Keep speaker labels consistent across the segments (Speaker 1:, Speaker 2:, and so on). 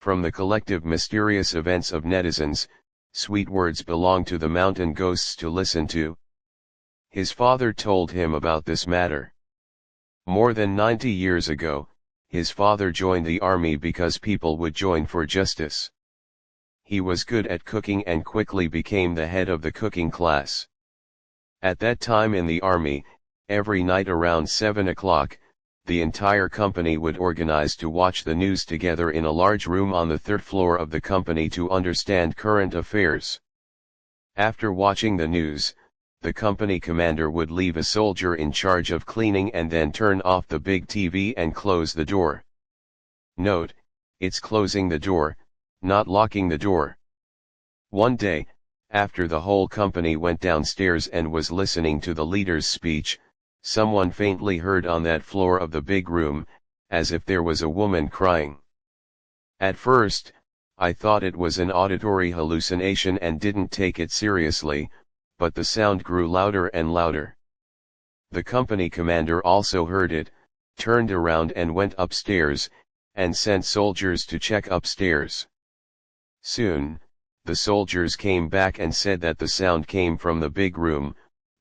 Speaker 1: From the collective mysterious events of netizens, sweet words belong to the mountain ghosts to listen to. His father told him about this matter. More than 90 years ago, his father joined the army because people would join for justice. He was good at cooking and quickly became the head of the cooking class. At that time in the army, every night around 7 o'clock, the entire company would organize to watch the news together in a large room on the third floor of the company to understand current affairs. After watching the news, the company commander would leave a soldier in charge of cleaning and then turn off the big TV and close the door. Note, it's closing the door, not locking the door. One day, after the whole company went downstairs and was listening to the leader's speech, someone faintly heard on that floor of the big room, as if there was a woman crying. At first, I thought it was an auditory hallucination and didn't take it seriously, but the sound grew louder and louder. The company commander also heard it, turned around and went upstairs, and sent soldiers to check upstairs. Soon, the soldiers came back and said that the sound came from the big room,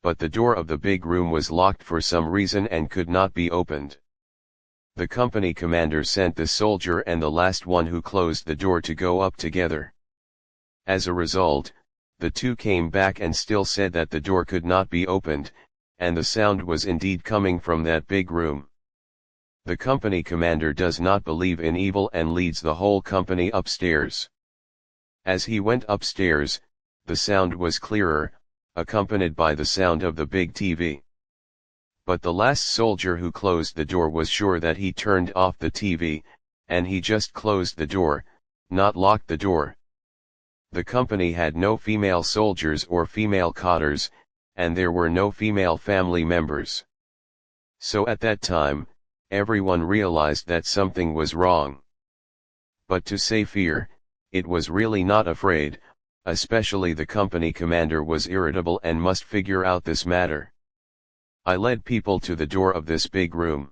Speaker 1: but the door of the big room was locked for some reason and could not be opened. The company commander sent the soldier and the last one who closed the door to go up together. As a result, the two came back and still said that the door could not be opened, and the sound was indeed coming from that big room. The company commander does not believe in evil and leads the whole company upstairs. As he went upstairs, the sound was clearer, accompanied by the sound of the big TV. But the last soldier who closed the door was sure that he turned off the TV, and he just closed the door, not locked the door. The company had no female soldiers or female cotters, and there were no female family members. So at that time, everyone realized that something was wrong. But to say fear, it was really not afraid. Especially the company commander was irritable and must figure out this matter. I led people to the door of this big room.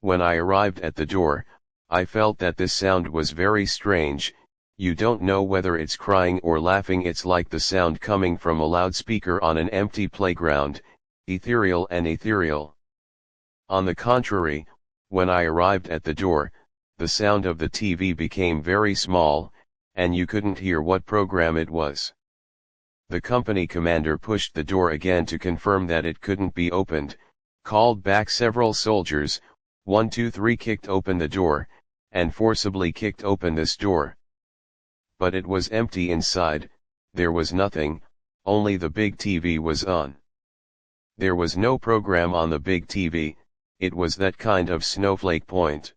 Speaker 1: When I arrived at the door, I felt that this sound was very strange. You don't know whether it's crying or laughing. It's like the sound coming from a loudspeaker on an empty playground, ethereal and ethereal. On the contrary, when I arrived at the door, the sound of the TV became very small, and you couldn't hear what program it was. The company commander pushed the door again to confirm that it couldn't be opened, called back several soldiers, 1, 2, 3 kicked open the door, and forcibly kicked open this door. But it was empty inside, there was nothing, only the big TV was on. There was no program on the big TV, it was that kind of snowflake point.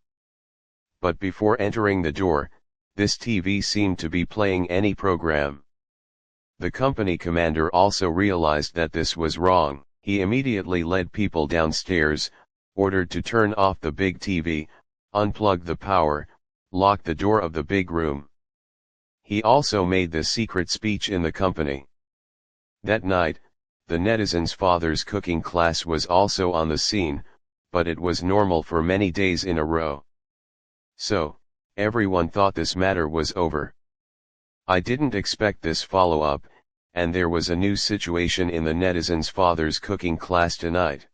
Speaker 1: But before entering the door, this TV seemed to be playing any program. The company commander also realized that this was wrong. He immediately led people downstairs, ordered to turn off the big TV, unplug the power, lock the door of the big room. He also made the secret speech in the company. That night, the netizen's father's cooking class was also on the scene, but it was normal for many days in a row. So, everyone thought this matter was over. I didn't expect this follow-up, and there was a new situation in the netizen's father's cooking class tonight.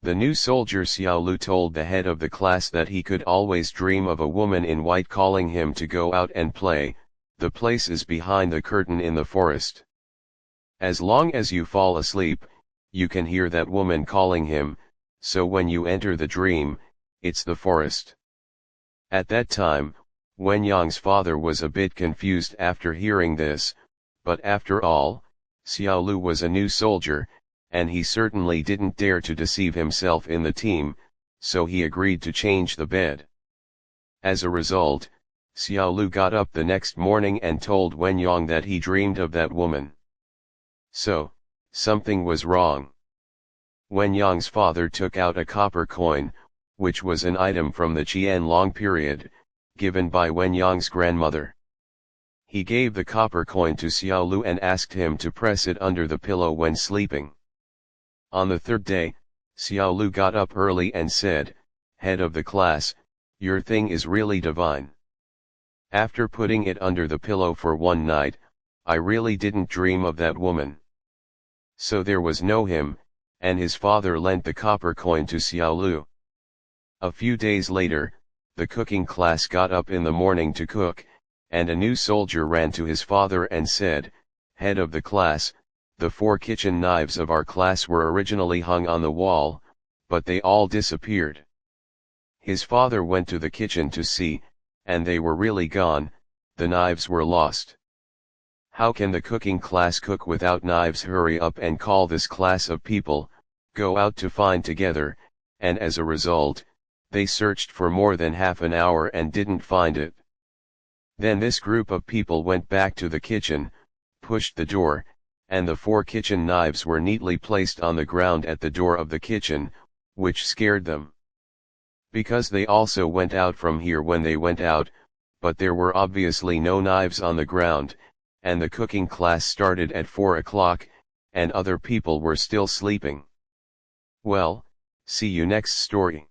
Speaker 1: The new soldier Xiaolu told the head of the class that he could always dream of a woman in white calling him to go out and play. The place is behind the curtain in the forest. As long as you fall asleep, you can hear that woman calling him, so when you enter the dream, it's the forest. At that time, Wenyang's father was a bit confused after hearing this, but after all, Xiaolu was a new soldier, and he certainly didn't dare to deceive himself in the team, so he agreed to change the bed. As a result, Xiaolu got up the next morning and told Wenyang that he dreamed of that woman. So, something was wrong. Wenyang's father took out a copper coin, which was an item from the Qianlong period, given by Wenyang's grandmother. He gave the copper coin to Xiaolu and asked him to press it under the pillow when sleeping. On the third day, Xiaolu got up early and said, "Head of the class, your thing is really divine. After putting it under the pillow for one night, I really didn't dream of that woman. So there was no him, and his father lent the copper coin to Xiaolu. A few days later, the cooking class got up in the morning to cook, and a new soldier ran to his father and said, "Head of the class, the 4 kitchen knives of our class were originally hung on the wall, but they all disappeared." His father went to the kitchen to see, and they were really gone, the knives were lost. How can the cooking class cook without knives? Hurry up and call this class of people, go out to find together, and as a result, they searched for more than half an hour and didn't find it. Then this group of people went back to the kitchen, pushed the door, and the 4 kitchen knives were neatly placed on the ground at the door of the kitchen, which scared them. Because they also went out from here when they went out, but there were obviously no knives on the ground, and the cooking class started at 4 o'clock, and other people were still sleeping. Well, see you next story.